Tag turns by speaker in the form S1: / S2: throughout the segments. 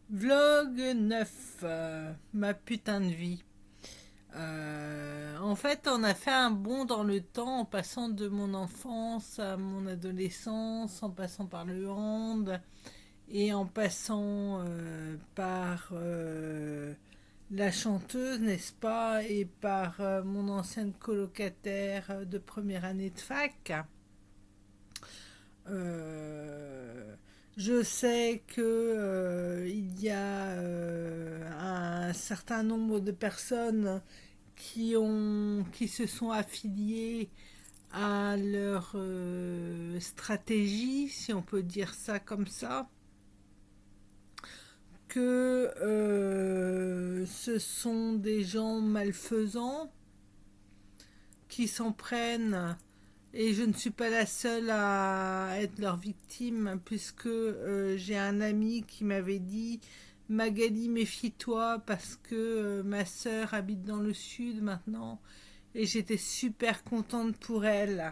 S1: Vlog 9, ma putain de vie. En fait, on a fait un bond dans le temps en passant de mon enfance à mon adolescence, en passant par le hand et en passant par la chanteuse, n'est-ce pas, et par mon ancienne colocataire de première année de fac. Euh, je sais que il y a un certain nombre de personnes qui se sont affiliées à leur stratégie, si on peut dire ça comme ça, que ce sont des gens malfaisants qui s'en prennent. Et je ne suis pas la seule à être leur victime, puisque j'ai un ami qui m'avait dit Magali, méfie-toi, parce que ma sœur habite dans le sud maintenant, et j'étais super contente pour elle.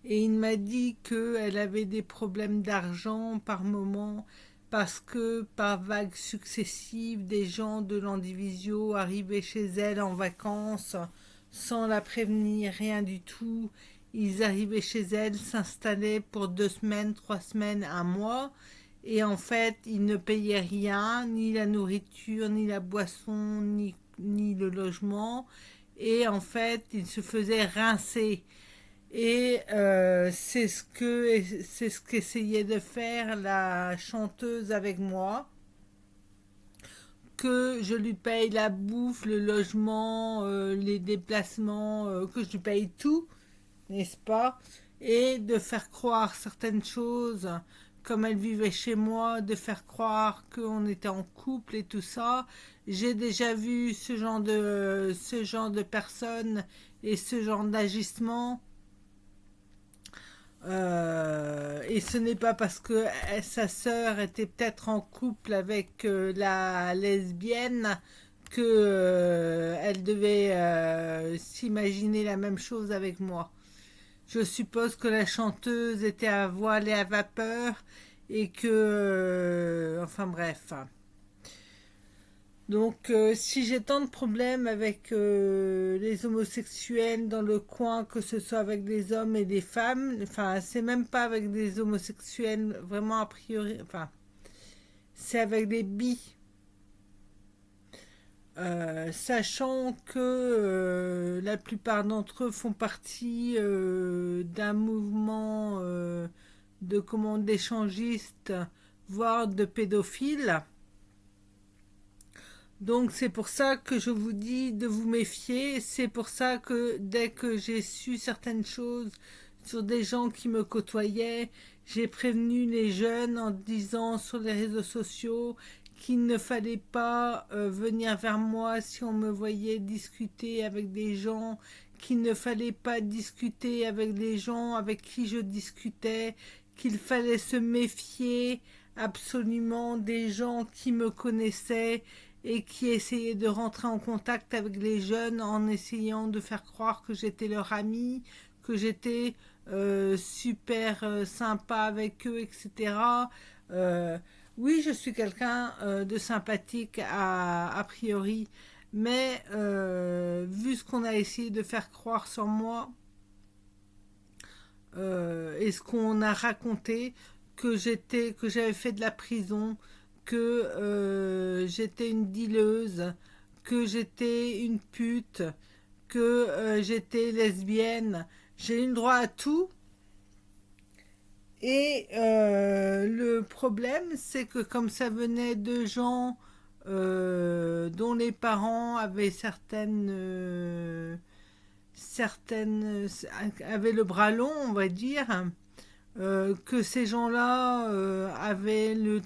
S1: Et il m'a dit qu'elle avait des problèmes d'argent par moment, parce que par vagues successives, des gens de l'Andivisio arrivaient chez elle en vacances sans la prévenir, rien du tout. Ils arrivaient chez elle, s'installaient pour 2 semaines, 3 semaines, un mois, et en fait, ils ne payaient rien, ni la nourriture, ni la boisson, ni le logement, et en fait, ils se faisaient rincer. Et c'est ce qu'essayait de faire la chanteuse avec moi, que je lui paye la bouffe, le logement, les déplacements, que je lui paye tout, n'est-ce pas? Et de faire croire certaines choses, comme elle vivait chez moi, de faire croire qu'on était en couple et tout ça. J'ai déjà vu ce genre de personnes et ce genre d'agissement. Et ce n'est pas parce que sa sœur était peut-être en couple avec la lesbienne que elle devait s'imaginer la même chose avec moi. Je suppose que la chanteuse était à voile et à vapeur et que enfin bref. Donc, si j'ai tant de problèmes avec les homosexuels dans le coin, que ce soit avec des hommes et des femmes, enfin, c'est même pas avec des homosexuels vraiment a priori, enfin, c'est avec des bi. Sachant que la plupart d'entre eux font partie d'un mouvement de comment d'échangistes, voire de pédophiles. Donc c'est pour ça que je vous dis de vous méfier. C'est pour ça que dès que j'ai su certaines choses sur des gens qui me côtoyaient, j'ai prévenu les jeunes en disant sur les réseaux sociaux qu'il ne fallait pas venir vers moi si on me voyait discuter avec des gens, qu'il ne fallait pas discuter avec des gens avec qui je discutais, qu'il fallait se méfier absolument des gens qui me connaissaient et qui essayaient de rentrer en contact avec les jeunes en essayant de faire croire que j'étais leur amie, que j'étais super sympa avec eux, etc. Euh, oui, je suis quelqu'un de sympathique a priori, mais vu ce qu'on a essayé de faire croire sur moi et ce qu'on a raconté, que j'avais fait de la prison, que j'étais une dealeuse, que j'étais une pute, que j'étais lesbienne. J'ai eu le droit à tout. Et le problème, c'est que comme ça venait de gens dont les parents avaient certaines avaient le bras long, on va dire, que ces gens-là avaient le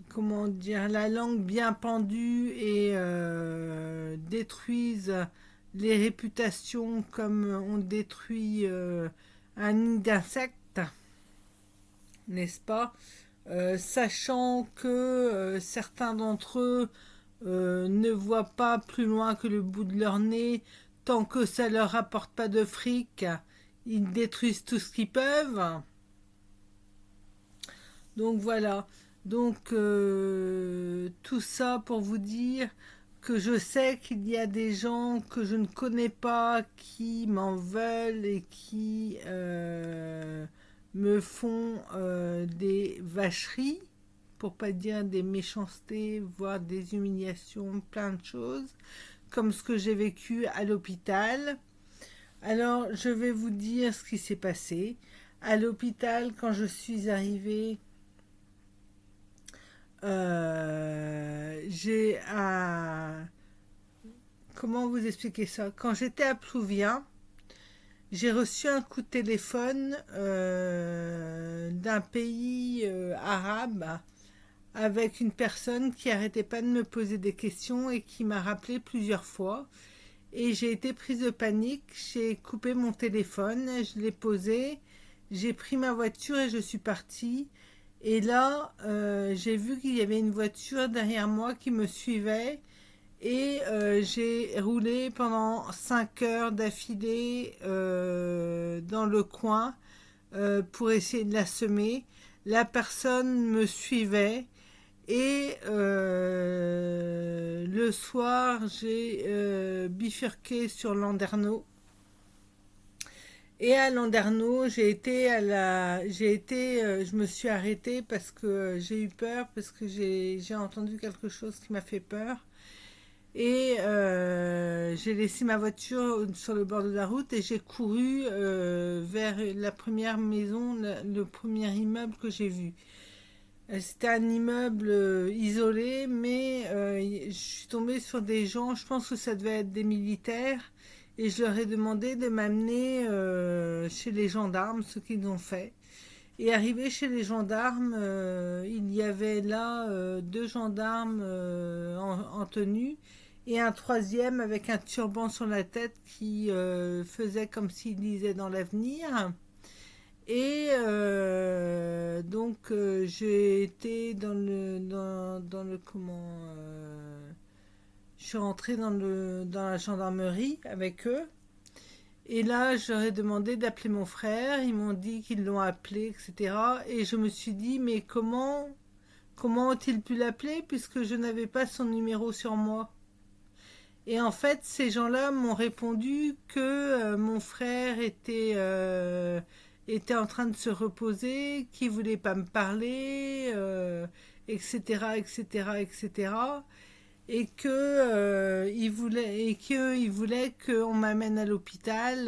S1: comment dire la langue bien pendue et détruisent les réputations comme on détruit un nid d'insectes, n'est-ce pas? Sachant que certains d'entre eux ne voient pas plus loin que le bout de leur nez, tant que ça leur rapporte pas de fric, ils détruisent tout ce qu'ils peuvent. Donc voilà. Donc tout ça pour vous dire que je sais qu'il y a des gens que je ne connais pas qui m'en veulent et qui me font des vacheries, pour pas dire des méchancetés, voire des humiliations, plein de choses, comme ce que j'ai vécu à l'hôpital. Alors, je vais vous dire ce qui s'est passé. À l'hôpital, quand je suis arrivée, j'ai à... Comment vous expliquer ça? Quand j'étais à Plouvien, j'ai reçu un coup de téléphone d'un pays arabe avec une personne qui arrêtait pas de me poser des questions et qui m'a rappelé plusieurs fois. Et j'ai été prise de panique, j'ai coupé mon téléphone, je l'ai posé, j'ai pris ma voiture et je suis partie. Et là, j'ai vu qu'il y avait une voiture derrière moi qui me suivait et j'ai roulé pendant 5 heures d'affilée dans le coin pour essayer de la semer. La personne me suivait et le soir, j'ai bifurqué sur Landerneau. Et à Landerneau, je me suis arrêtée parce que j'ai eu peur, parce que j'ai entendu quelque chose qui m'a fait peur. Et j'ai laissé ma voiture sur le bord de la route et j'ai couru vers la première maison, le premier immeuble que j'ai vu. C'était un immeuble isolé, mais je suis tombée sur des gens, je pense que ça devait être des militaires, et je leur ai demandé de m'amener chez les gendarmes, ce qu'ils ont fait. Et arrivé chez les gendarmes, il y avait là deux gendarmes en tenue et un troisième avec un turban sur la tête qui faisait comme s'il lisait dans l'avenir. Et donc j'ai été dans le comment je suis rentrée dans la gendarmerie avec eux. Et là, je leur ai demandé d'appeler mon frère. Ils m'ont dit qu'ils l'ont appelé, etc. Et je me suis dit, mais comment ont-ils pu l'appeler puisque je n'avais pas son numéro sur moi? Et en fait, ces gens-là m'ont répondu que mon frère était en train de se reposer, qu'il voulait pas me parler, etc., etc., etc. Et que il voulait qu'on m'amène à l'hôpital.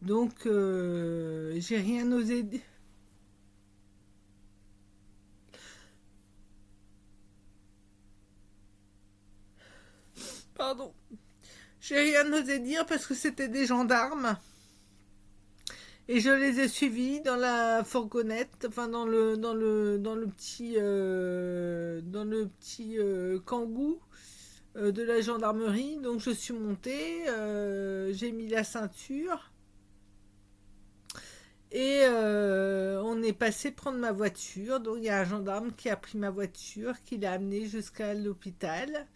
S1: Donc, j'ai rien osé. Pardon. J'ai rien osé dire parce que c'était des gendarmes. Et je les ai suivis dans la fourgonnette, enfin dans le petit kangou de la gendarmerie. Donc je suis montée, j'ai mis la ceinture et on est passé prendre ma voiture. Donc il y a un gendarme qui a pris ma voiture, qui l'a amenée jusqu'à l'hôpital.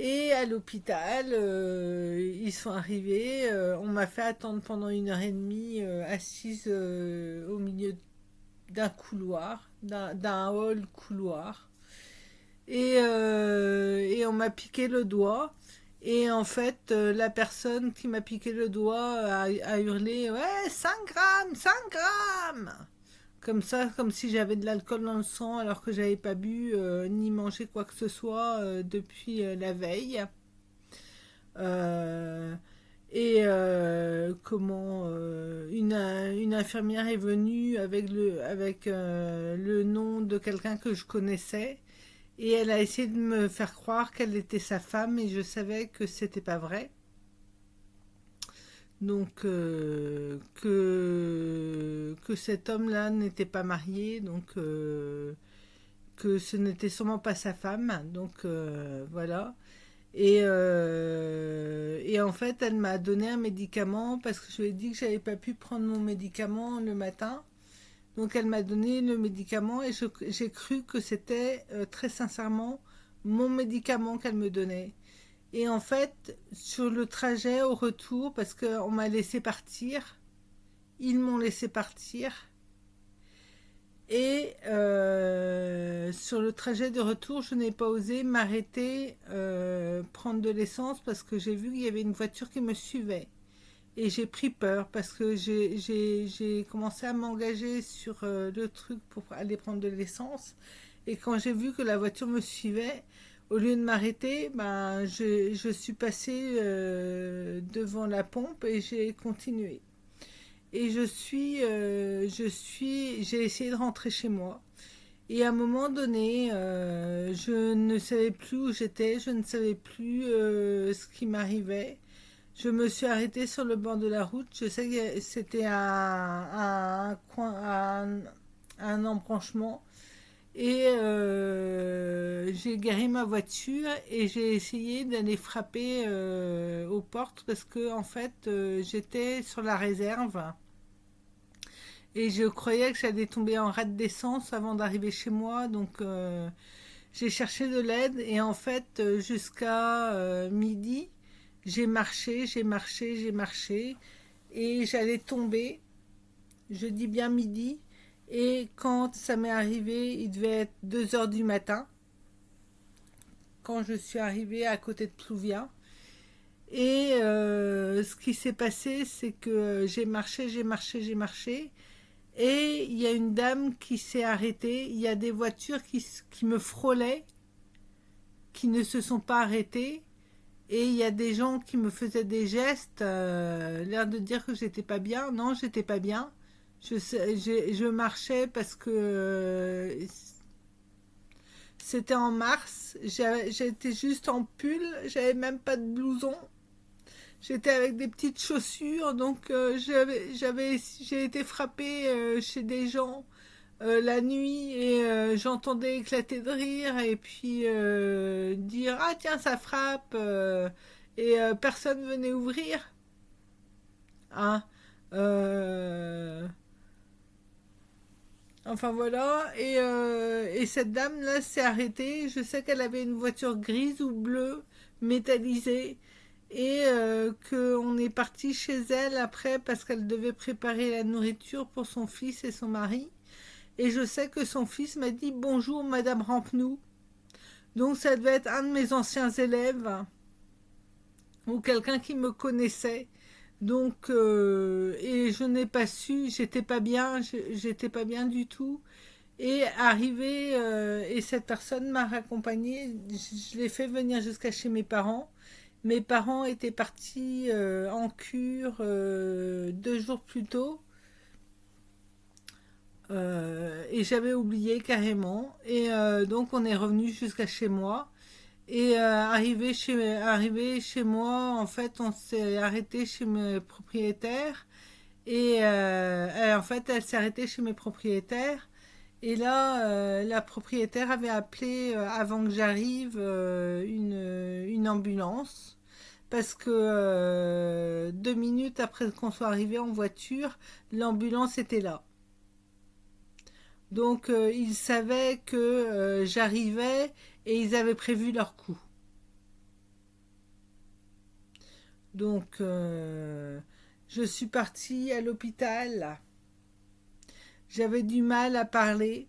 S1: Et à l'hôpital, ils sont arrivés. On m'a fait attendre pendant 1 heure et demie, assise au milieu d'un couloir, d'un hall couloir. Et on m'a piqué le doigt. Et en fait, la personne qui m'a piqué le doigt a hurlé: Ouais, 5 grammes, 5 grammes! Comme ça, comme si j'avais de l'alcool dans le sang alors que j'avais pas bu ni mangé quoi que ce soit depuis la veille. Euh, et une infirmière est venue avec le nom de quelqu'un que je connaissais et elle a essayé de me faire croire qu'elle était sa femme et je savais que c'était pas vrai. Donc que cet homme-là n'était pas marié, donc que ce n'était sûrement pas sa femme, donc voilà. Et en fait, elle m'a donné un médicament parce que je lui ai dit que j'avais pas pu prendre mon médicament le matin. Donc elle m'a donné le médicament et j'ai cru que c'était très sincèrement mon médicament qu'elle me donnait. Et en fait, sur le trajet au retour, parce qu'on m'a laissé partir, ils m'ont laissé partir, Et sur le trajet de retour, je n'ai pas osé m'arrêter, prendre de l'essence parce que j'ai vu qu'il y avait une voiture qui me suivait. Et j'ai pris peur parce que j'ai commencé à m'engager sur le truc pour aller prendre de l'essence. Et quand j'ai vu que la voiture me suivait, au lieu de m'arrêter, ben, je suis passée devant la pompe et j'ai continué. Et j'ai essayé de rentrer chez moi. Et à un moment donné, je ne savais plus où j'étais, je ne savais plus ce qui m'arrivait. Je me suis arrêtée sur le bord de la route. Je sais que c'était un embranchement. Et j'ai garé ma voiture et j'ai essayé d'aller frapper aux portes parce que en fait j'étais sur la réserve et je croyais que j'allais tomber en rade d'essence avant d'arriver chez moi. Donc j'ai cherché de l'aide et en fait jusqu'à midi j'ai marché et j'allais tomber. Je dis bien midi. Et quand ça m'est arrivé, il devait être 2 heures du matin, quand je suis arrivée à côté de Plouvia. Et ce qui s'est passé, c'est que j'ai marché. Et il y a une dame qui s'est arrêtée. Il y a des voitures qui me frôlaient, qui ne se sont pas arrêtées. Et il y a des gens qui me faisaient des gestes, l'air de dire que j'étais pas bien. Non, j'étais pas bien. Je marchais parce que c'était en mars. J'étais juste en pull. J'avais même pas de blouson. J'étais avec des petites chaussures. Donc j'ai été frappée chez des gens la nuit et j'entendais éclater de rire et puis dire ah tiens ça frappe et personne venait ouvrir. Hein. Euh, Enfin voilà, et cette dame-là s'est arrêtée. Je sais qu'elle avait une voiture grise ou bleue, métallisée, et qu'on est parti chez elle après parce qu'elle devait préparer la nourriture pour son fils et son mari. Et je sais que son fils m'a dit bonjour Madame Rampenou. Donc ça devait être un de mes anciens élèves ou quelqu'un qui me connaissait. Donc, et je n'ai pas su, j'étais pas bien du tout. Et arrivé, et cette personne m'a raccompagnée, je l'ai fait venir jusqu'à chez mes parents. Mes parents étaient partis en cure 2 jours plus tôt. Et j'avais oublié carrément. Et donc on est revenu jusqu'à chez moi. Et arrivé chez moi, en fait, on s'est arrêté chez mes propriétaires. Et en fait, elle s'est arrêtée chez mes propriétaires. Et là, la propriétaire avait appelé, avant que j'arrive, une ambulance. Parce que 2 minutes après qu'on soit arrivé en voiture, l'ambulance était là. Donc, ils savaient que j'arrivais et ils avaient prévu leur coup. Donc, je suis partie à l'hôpital. J'avais du mal à parler.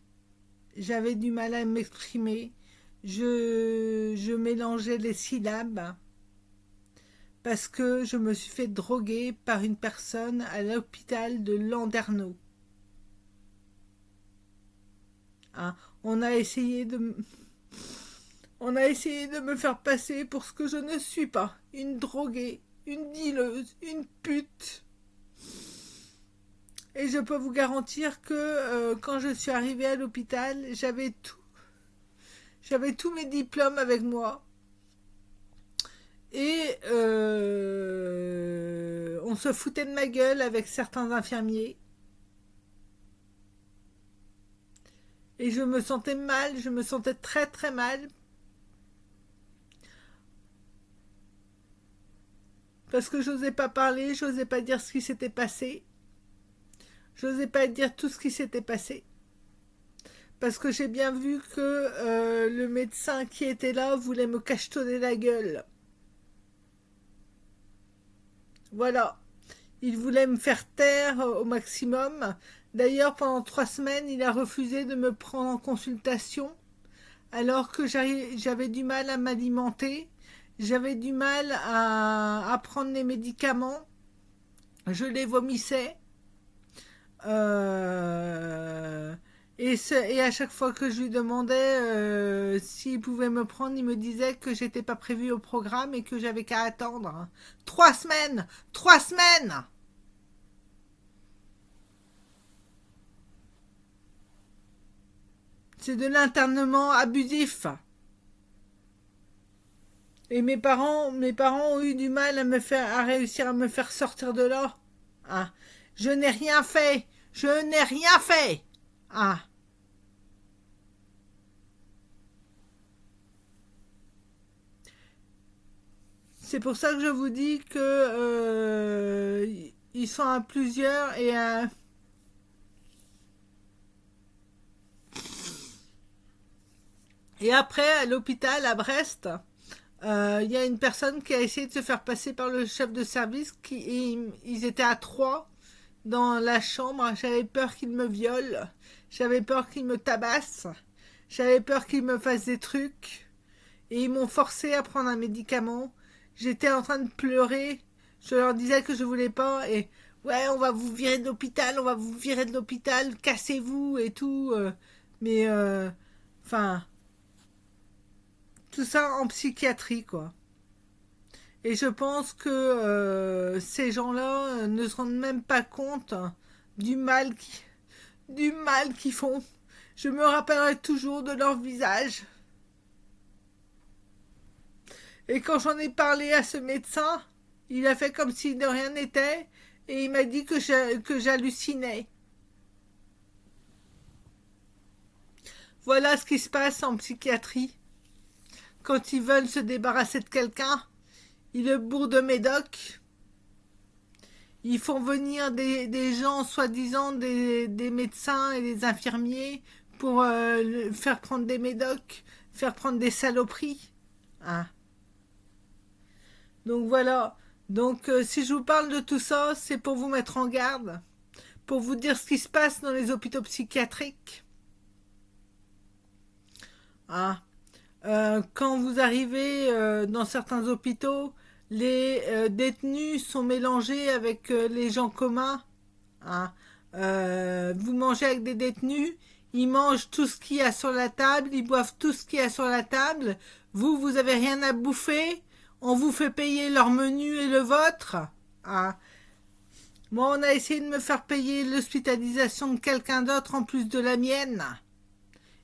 S1: J'avais du mal à m'exprimer. Je mélangeais les syllabes parce que je me suis fait droguer par une personne à l'hôpital de Landerneau. Hein, on a essayé de on a essayé de me faire passer pour ce que je ne suis pas, une droguée, une dealeuse, une pute. Et je peux vous garantir que quand je suis arrivée à l'hôpital, j'avais tous mes diplômes avec moi. Et on se foutait de ma gueule avec certains infirmiers. Et je me sentais mal, je me sentais très très mal. Parce que j'osais pas parler, j'osais pas dire ce qui s'était passé. J'osais pas dire tout ce qui s'était passé. Parce que j'ai bien vu que le médecin qui était là voulait me cachetonner la gueule. Voilà. Il voulait me faire taire au maximum D'ailleurs, pendant 3 semaines, il a refusé de me prendre en consultation, alors que j'avais du mal à m'alimenter, j'avais du mal à prendre les médicaments, je les vomissais. Euh, et à chaque fois que je lui demandais s'il pouvait me prendre, il me disait que j'étais pas prévu au programme et que j'avais qu'à attendre. 3 semaines! 3 semaines! C'est de l'internement abusif. Et mes parents ont eu du mal à réussir à me faire sortir de là. Ah, je n'ai rien fait. Je n'ai rien fait. Ah, c'est pour ça que je vous dis que ils sont à plusieurs et après à l'hôpital à Brest, il y a une personne qui a essayé de se faire passer par le chef de service ils étaient à trois dans la chambre. J'avais peur qu'il me viole, j'avais peur qu'il me tabasse, j'avais peur qu'il me fasse des trucs et ils m'ont forcé à prendre un médicament. J'étais en train de pleurer, je leur disais que je voulais pas et ouais, on va vous virer de l'hôpital, on va vous virer de l'hôpital, cassez-vous et tout. Mais enfin, tout ça en psychiatrie quoi. Et je pense que ces gens-là ne se rendent même pas compte du mal qui, du mal qu'ils font. Je me rappellerai toujours de leur visage. Et quand j'en ai parlé à ce médecin, il a fait comme si de rien n'était et il m'a dit que j'hallucinais. Voilà ce qui se passe en psychiatrie. Quand ils veulent se débarrasser de quelqu'un, ils le bourrent de médoc. Ils font venir des gens, soi-disant des médecins et des infirmiers, pour faire prendre des médocs, faire prendre des saloperies. Hein. Donc voilà. Donc si je vous parle de tout ça, c'est pour vous mettre en garde, pour vous dire ce qui se passe dans les hôpitaux psychiatriques. Hein. Quand vous arrivez dans certains hôpitaux, les détenus sont mélangés avec les gens communs. Hein. Vous mangez avec des détenus, ils mangent tout ce qu'il y a sur la table, ils boivent tout ce qu'il y a sur la table. Vous avez rien à bouffer, on vous fait payer leur menu et le vôtre. Hein. Moi, on a essayé de me faire payer l'hospitalisation de quelqu'un d'autre en plus de la mienne.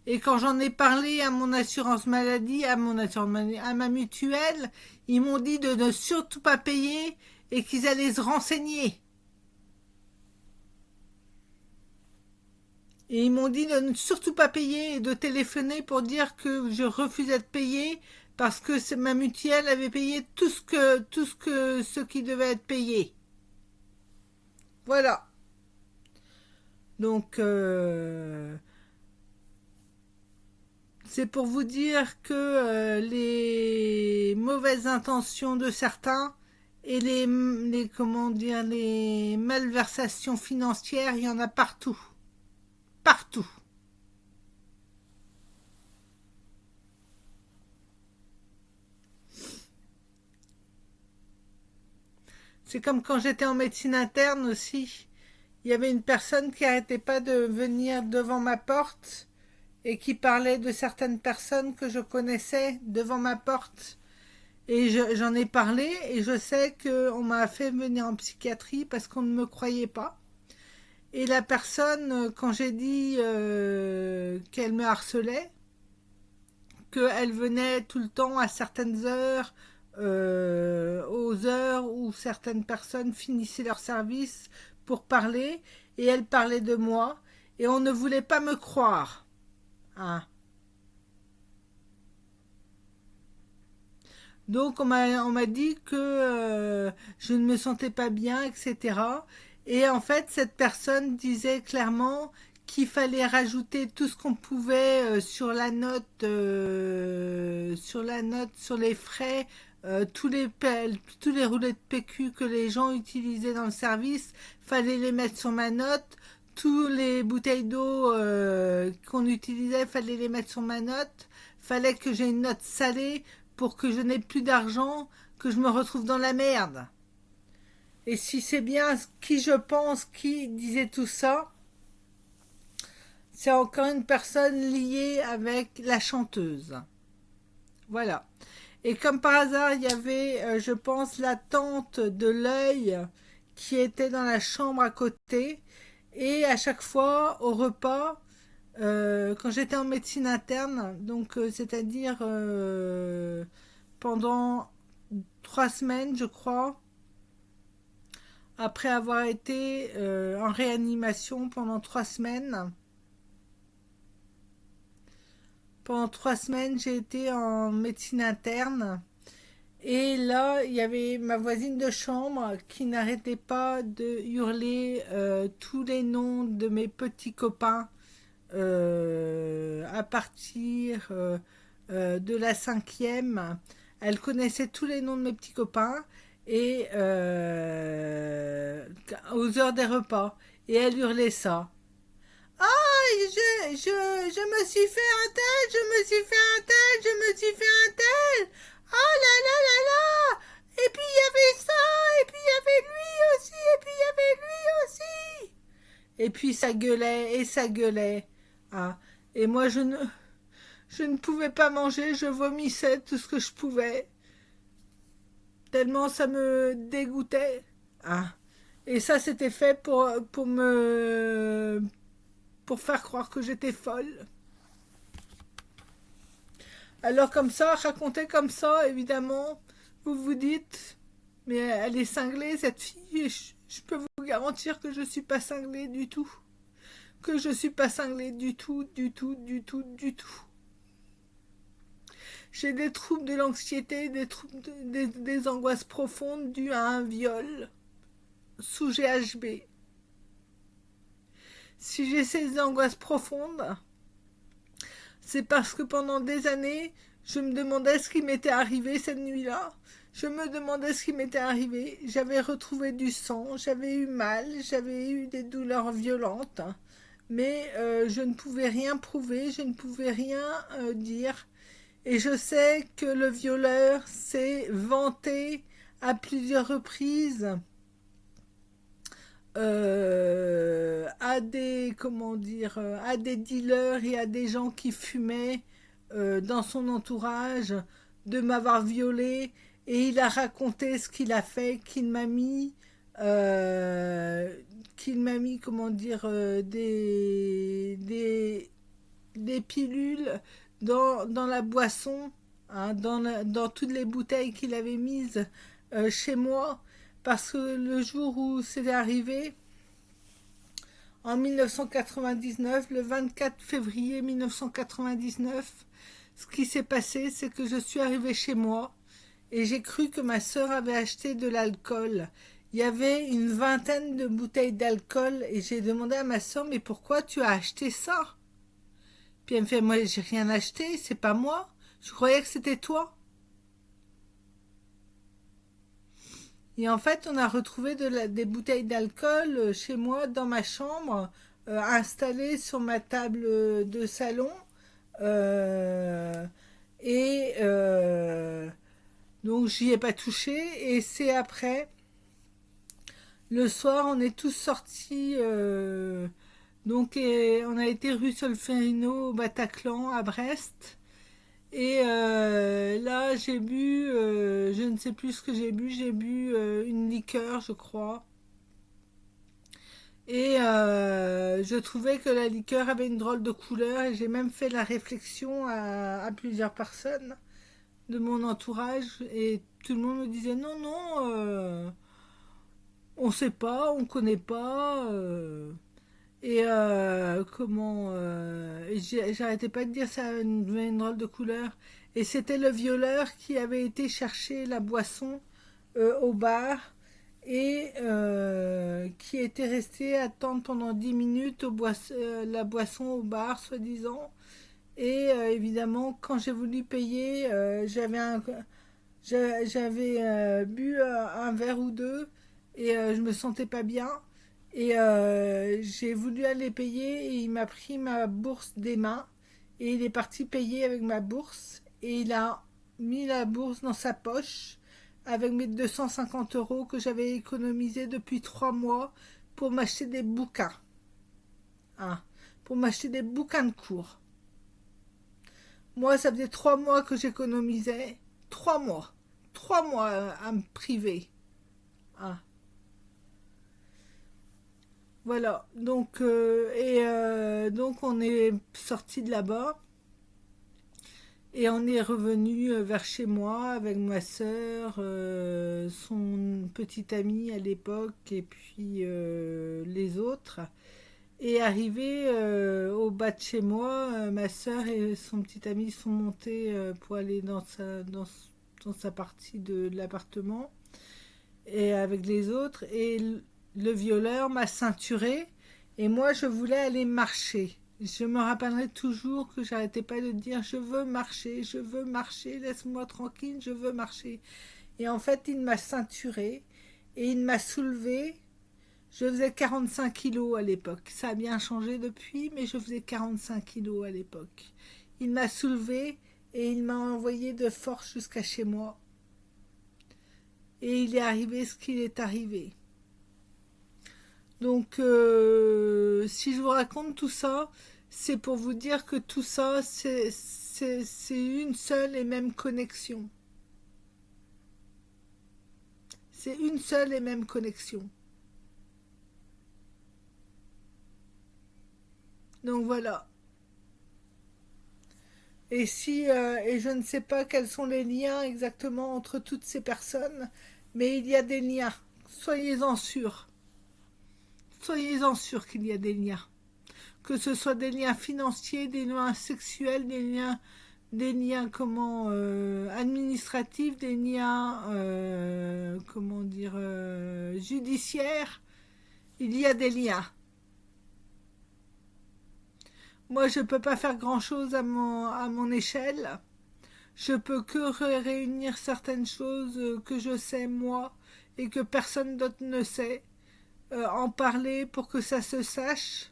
S1: Et quand j'en ai parlé à mon assurance maladie, à ma mutuelle, ils m'ont dit de ne surtout pas payer et qu'ils allaient se renseigner. Et ils m'ont dit de ne surtout pas payer et de téléphoner pour dire que je refusais de payer parce que ma mutuelle avait payé ce qui devait être payé. Voilà. Donc, c'est pour vous dire que les mauvaises intentions de certains et comment dire, les malversations financières, il y en a partout. Partout. C'est comme quand j'étais en médecine interne aussi. Il y avait une personne qui n'arrêtait pas de venir devant ma porte et qui parlait de certaines personnes que je connaissais devant ma porte. Et j'en ai parlé et je sais qu'on m'a fait venir en psychiatrie parce qu'on ne me croyait pas. Et la personne, quand j'ai dit qu'elle me harcelait, qu'elle venait tout le temps à certaines heures, aux heures où certaines personnes finissaient leur service pour parler, et elle parlait de moi, et on ne voulait pas me croire. Hein. Donc on m'a dit que je ne me sentais pas bien, etc. Et en fait, cette personne disait clairement qu'il fallait rajouter tout ce qu'on pouvait sur les frais, tous les roulets de PQ que les gens utilisaient dans le service, fallait les mettre sur ma note. tous les bouteilles d'eau qu'on utilisait, fallait les mettre sur ma note. Fallait que j'ai une note salée pour que je n'ai plus d'argent, que je me retrouve dans la merde. Et si c'est bien qui je pense qui disait tout ça, c'est encore une personne liée avec la chanteuse. Voilà. Et comme par hasard, il y avait, je pense, la tante de l'œil qui était dans la chambre à côté. Et à chaque fois, au repas, quand j'étais en médecine interne, donc c'est-à-dire pendant 3 semaines, je crois, après avoir été en réanimation pendant 3 semaines. Pendant 3 semaines, j'ai été en médecine interne. Et là, il y avait ma voisine de chambre qui n'arrêtait pas de hurler tous les noms de mes petits copains à partir de la 5e. Elle connaissait tous les noms de mes petits copains et aux heures des repas. Et elle hurlait ça. Ah, je me suis fait un tel, je me suis fait un tel, je me suis fait un tel. Ah là là là là. Et puis il y avait ça, et puis il y avait lui aussi, et puis il y avait lui aussi. Et puis ça gueulait, et ça gueulait. Ah. Et moi je ne pouvais pas manger, je vomissais tout ce que je pouvais. Tellement ça me dégoûtait. Ah. Et ça c'était fait pour faire croire que j'étais folle. Alors comme ça, raconter comme ça, évidemment, vous vous dites, mais elle est cinglée cette fille, et je peux vous garantir que je suis pas cinglée du tout. Que je suis pas cinglée du tout, du tout, du tout, du tout. J'ai des troubles de l'anxiété, des angoisses profondes dues à un viol sous GHB. Si j'ai ces angoisses profondes, c'est parce que pendant des années, je me demandais ce qui m'était arrivé cette nuit-là. Je me demandais ce qui m'était arrivé. J'avais retrouvé du sang, j'avais eu mal, j'avais eu des douleurs violentes. Mais je ne pouvais rien prouver, je ne pouvais rien dire. Et je sais que le violeur s'est vanté à plusieurs reprises à des à des dealers et à des gens qui fumaient dans son entourage de m'avoir violée, et il a raconté ce qu'il a fait, qu'il m'a mis des pilules dans la boisson, hein, dans toutes les bouteilles qu'il avait mises chez moi, parce que le jour où c'est arrivé, en 1999, le 24 février 1999, ce qui s'est passé, c'est que je suis arrivée chez moi et j'ai cru que ma sœur avait acheté de l'alcool. Il y avait une vingtaine de bouteilles d'alcool et j'ai demandé à ma sœur, mais pourquoi tu as acheté ça? Puis elle me fait, moi j'ai rien acheté, c'est pas moi, je croyais que c'était toi. Et en fait, on a retrouvé des bouteilles d'alcool chez moi, dans ma chambre, installées sur ma table de salon. Euh, et donc, j'y ai pas touché. Et c'est après, le soir, on est tous sortis. On a été rue Solferino au Bataclan, à Brest. Et là, j'ai bu, je ne sais plus ce que j'ai bu une liqueur, je crois. Et je trouvais que la liqueur avait une drôle de couleur, et j'ai même fait la réflexion à plusieurs personnes de mon entourage, et tout le monde me disait non, non, on sait pas, on connaît pas. Et j'arrêtais pas de dire ça avait une drôle de couleur. Et c'était le violeur qui avait été chercher la boisson au bar, et qui était resté attendre pendant 10 minutes la boisson au bar, soi-disant. Et évidemment, quand j'ai voulu payer, j'avais bu un verre ou deux, et je me sentais pas bien. Et j'ai voulu aller payer et il m'a pris ma bourse des mains et il est parti payer avec ma bourse et il a mis la bourse dans sa poche avec mes 250 € que j'avais économisés depuis 3 mois pour m'acheter des bouquins, hein, pour m'acheter des bouquins de cours. Moi, ça faisait 3 mois que j'économisais, 3 mois, 3 mois à me priver, hein. Voilà, donc on est sorti de là-bas et on est revenu vers chez moi avec ma sœur, son petit ami à l'époque et puis les autres. Et arrivé au bas de chez moi, ma sœur et son petit ami sont montés pour aller dans sa partie de l'appartement et avec les autres. Et le violeur m'a ceinturé et moi je voulais aller marcher. Je me rappellerai toujours que j'arrêtais pas de dire je veux marcher, laisse-moi tranquille, je veux marcher. Et en fait, il m'a ceinturé et il m'a soulevé. Je faisais 45 kilos à l'époque. Ça a bien changé depuis, mais je faisais 45 kilos à l'époque. Il m'a soulevé et il m'a envoyé de force jusqu'à chez moi. Et il est arrivé ce qu'il est arrivé. Donc, si je vous raconte tout ça, c'est pour vous dire que tout ça, c'est une seule et même connexion. C'est une seule et même connexion. Donc voilà. Et je ne sais pas quels sont les liens exactement entre toutes ces personnes, mais il y a des liens. Soyez-en sûrs. Soyez-en sûrs qu'il y a des liens. Que ce soit des liens financiers, des liens sexuels, des liens comment administratifs, des liens comment dire judiciaires. Il y a des liens. Moi, je ne peux pas faire grand-chose à mon échelle. Je peux que réunir certaines choses que je sais moi et que personne d'autre ne sait, en parler pour que ça se sache,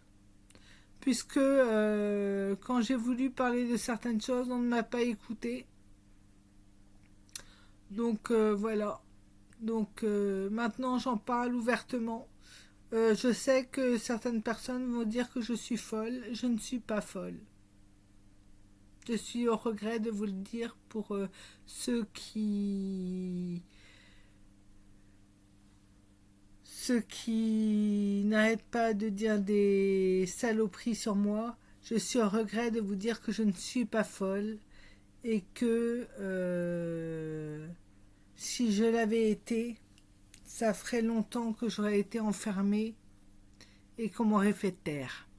S1: puisque quand j'ai voulu parler de certaines choses, on ne m'a pas écouté. Donc voilà. Donc maintenant j'en parle ouvertement. Je sais que certaines personnes vont dire que je suis folle. Je ne suis pas folle. Je suis au regret de vous le dire pour ceux qui ceux qui n'arrêtent pas de dire des saloperies sur moi. Je suis au regret de vous dire que je ne suis pas folle et que si je l'avais été, ça ferait longtemps que j'aurais été enfermée et qu'on m'aurait fait taire.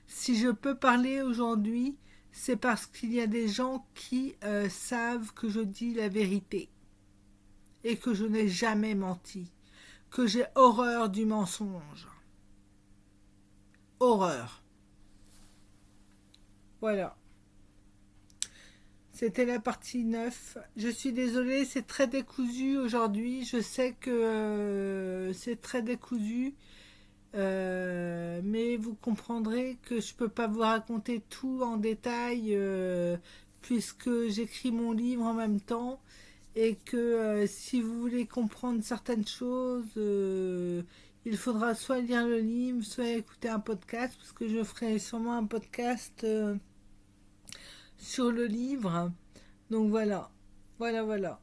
S1: Si je peux parler aujourd'hui, c'est parce qu'il y a des gens qui savent que je dis la vérité et que je n'ai jamais menti, que j'ai horreur du mensonge. Horreur. Voilà. C'était la partie 9. Je suis désolée, c'est très décousu aujourd'hui. Je sais que c'est très décousu. Mais vous comprendrez que je ne peux pas vous raconter tout en détail puisque j'écris mon livre en même temps et que si vous voulez comprendre certaines choses, il faudra soit lire le livre, soit écouter un podcast, parce que je ferai sûrement un podcast sur le livre. Donc voilà, voilà, voilà.